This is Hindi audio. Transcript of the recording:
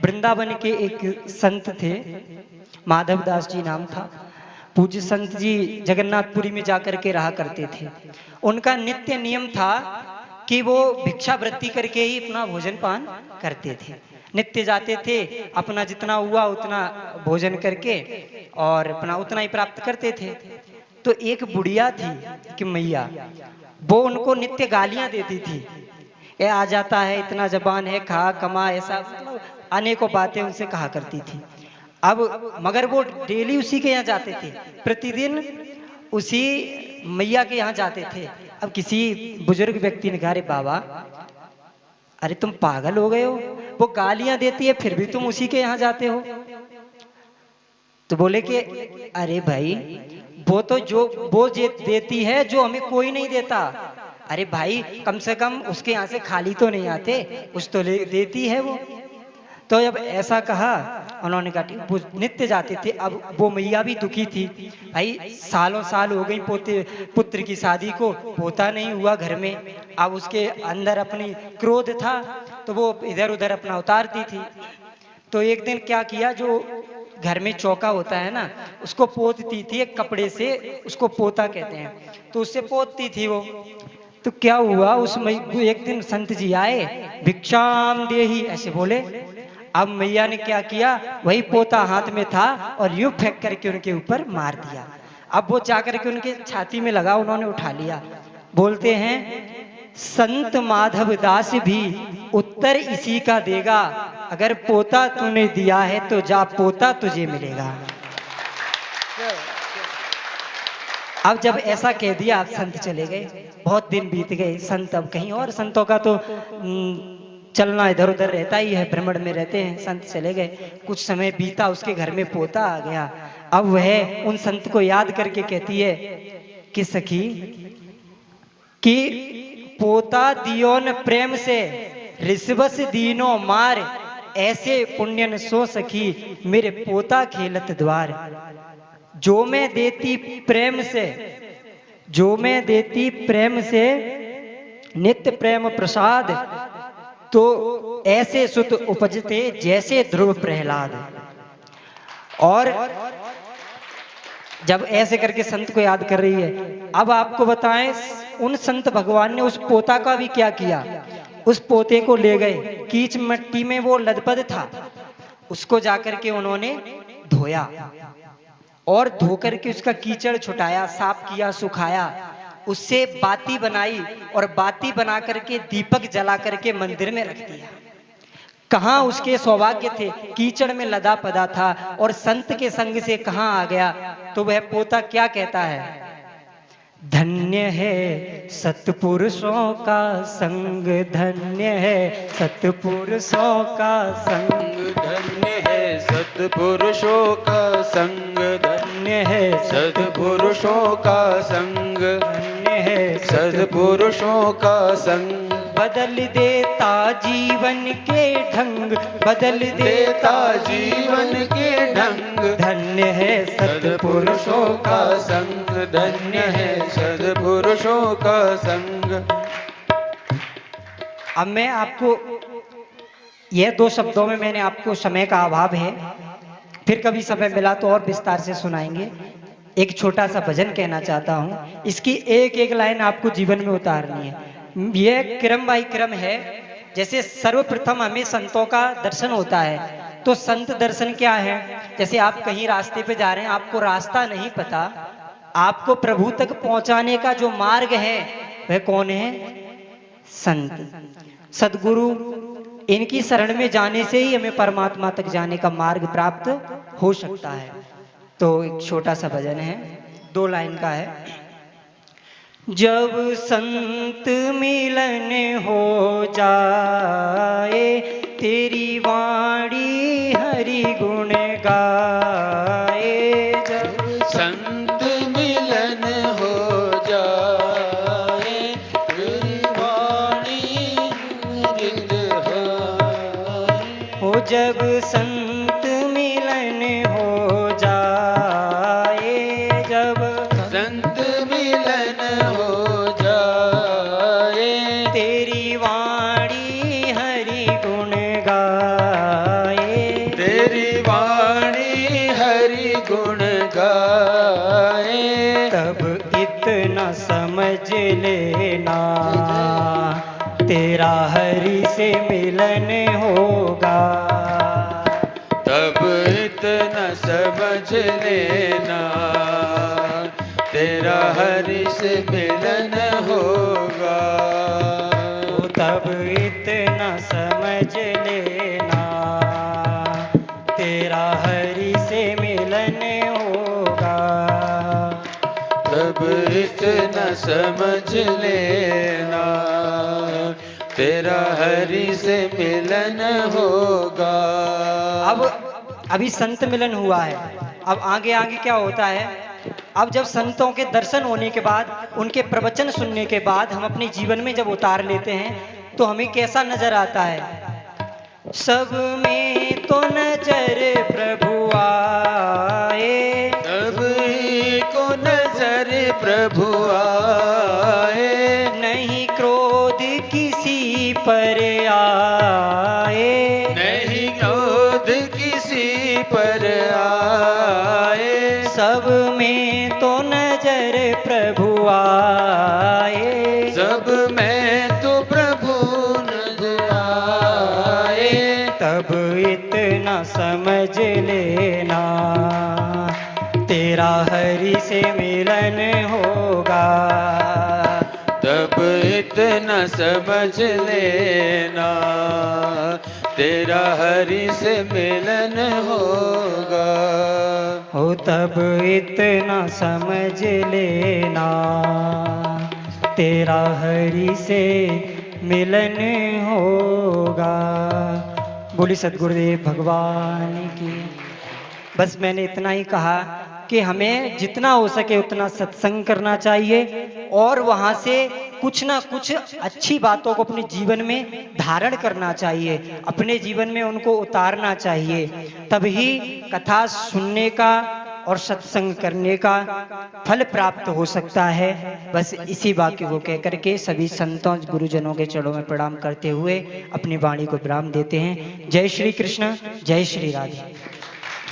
वृंदावन के एक संत थे, माधव दास जी नाम था। पूज्य संत जी जगन्नाथपुरी में जाकर के रहा करते थे। उनका नित्य नियम था कि वो भिक्षावृत्ति करके ही अपना भोजन पान करते थे। नित्य जाते थे, अपना जितना हुआ उतना भोजन करके और अपना उतना ही प्राप्त करते थे। तो एक बुढ़िया थी कि मैया, वो उनको नित्य गालियां देती थी। ये आ जाता है, इतना जबान है, खा कमा, ऐसा मतलब अनेकों बातें उनसे कहा करती थी। अब मगर वो डेली उसी के यहाँ जाते थे, प्रतिदिन उसी मैया के यहाँ जाते थे। अब किसी बुजुर्ग व्यक्ति ने कहा, अरे बाबा, अरे तुम पागल हो गए हो, वो गालियां देती है फिर भी तुम उसी के यहाँ जाते हो। तो बोले कि अरे भाई, वो तो वो देती है जो हमें कोई नहीं देता। अरे भाई, कम से कम उसके यहाँ से खाली तो नहीं आते, कुछ तो देती है वो। तो जब ऐसा कहा, उन्होंने कहा वो नित्य जाते थे। अब वो मैया भी दुखी थी, भाई सालों साल हो गई पुत्र की शादी को, पोता नहीं हुआ घर में। अब उसके अंदर अपनी क्रोध था, तो वो इधर उधर अपना उतारती थी। तो एक दिन क्या किया, जो घर में चौका होता है ना, उसको पोतती थी एक कपड़े से, उसको पोता कहते हैं, तो उससे पोतती थी वो। तो क्या हुआ, एक दिन संत जी आए, भिक्षाम देहि ऐसे बोले। अब मैया ने क्या किया, वही पोता हाथ में था और यूं फेंक करके उनके ऊपर मार दिया। अब वो जाकर के उनके छाती में लगा, उन्होंने उठा लिया। बोलते हैं, संत माधव दास भी उत्तर इसी का देगा, अगर पोता तूने दिया है तो जा पोता तुझे मिलेगा। अब जब ऐसा कह दिया, अब संत चले गए। बहुत दिन बीत गए, संत अब कहीं और, संतों का तो चलना इधर उधर रहता ही है, भ्रमण में रहते हैं। संत चले गए, कुछ समय बीता, उसके घर में पोता आ गया। अब वह उन संत को याद करके कहती है कि सखी, कि पोता दियो न प्रेम से, रिसवस दीनो मार, ऐसे पुण्यन सो सखी, मेरे पोता खेलत द्वार। जो मैं देती प्रेम से, जो मैं देती प्रेम से, नित्य प्रेम प्रसाद, तो ऐसे सुत उपजते जैसे ध्रुव प्रहलाद। और जब ऐसे करके संत को याद कर रही है, अब आपको बताएं, उन संत भगवान ने उस पोता का भी क्या किया। उस पोते को ले गए, कीच मिट्टी में वो लदपद था, उसको जाकर के उन्होंने धोया और धोकर के उसका कीचड़ छुटाया, साफ किया, सुखाया, उससे बाती बनाई और बाती बना करके दीपक जला करके मंदिर में रख दिया। कहाँ उसके सौभाग्य थे, कीचड़ में लदा पदा था और संत के संग से कहाँ आ गया। तो वह पोता क्या कहता है, धन्य है सत्पुरुषों का संग, धन्य है सत्पुरुषों का संग, धन्य है सत्पुरुषों का संग, धन्य है सत्पुरुषों का संग, धन्य है सत्पुरुषों का संग। बदल देता जीवन के ढंग, बदल देता जीवन के ढंग, धन्य है सत्पुरुषों का संग, धन्य है सत्पुरुषों का संग। अब मैं आपको यह दो शब्दों में, मैंने आपको समय का अभाव है, फिर कभी समय मिला तो और विस्तार से सुनाएंगे। एक छोटा सा भजन कहना चाहता हूँ, इसकी एक एक लाइन आपको जीवन में उतारनी है। यह क्रम बाई क्रम है। जैसे सर्वप्रथम हमें संतों का दर्शन होता है, तो संत दर्शन क्या है, जैसे आप कहीं रास्ते पे जा रहे हैं, आपको रास्ता नहीं पता, आपको प्रभु तक पहुंचाने का जो मार्ग है वह कौन है, संत, सदगुरु। इनकी शरण में जाने से ही हमें परमात्मा तक जाने का मार्ग प्राप्त हो सकता है। तो एक छोटा सा भजन है, 2 लाइन का है। जब संत मिलन हो जाए, तेरी वाणी हरि गुण गाए। जब संत मिलन हो जाए, तेरी वाणी हृद हो, जब संत मिलन हो जाए, जब संत मिलन हो जाए, तेरी वाणी हरि गुण गाए। समझ लेना, तेरा हरि से मिलन होगा। तब इतना समझ लेना, तेरा हरि से मिलन होगा। तब इतना समझ लेना, तेरा हरि से मिलन होगा। तब इतना समझ लेना, तेरा हरि से मिलन होगा। अभी संत मिलन हुआ है, अब आगे आगे क्या होता है। अब जब संतों के दर्शन होने के बाद, उनके प्रवचन सुनने के बाद हम अपने जीवन में जब उतार लेते हैं तो हमें कैसा नजर आता है। सब में तो नजर प्रभु आए, सब को नजर प्रभु आए, नहीं क्रोध किसी पर आए, नहीं क्रोध किसी पर आए। सब में तो नजर प्रभु आए, सब में तो प्रभु नजर आए। तब इतना समझ लेना, तेरा हरि से मिलन होगा। तब इतना समझ लेना, तेरा हरि से मिलन होगा। हो तब इतना समझ लेना, तेरा हरि से मिलन होगा। बोली सद्गुरुदेव भगवान की। बस मैंने इतना ही कहा कि हमें जितना हो सके उतना सत्संग करना चाहिए और वहाँ से कुछ ना कुछ अच्छी बातों को अपने जीवन में धारण करना चाहिए, अपने जीवन में उनको उतारना चाहिए। तभी कथा सुनने का और सत्संग करने का फल प्राप्त हो सकता है। बस इसी वाक्य को कहकर के सभी संतों गुरुजनों के चरणों में प्रणाम करते हुए अपनी वाणी को विराम देते हैं। जय श्री कृष्ण, जय श्री राधे।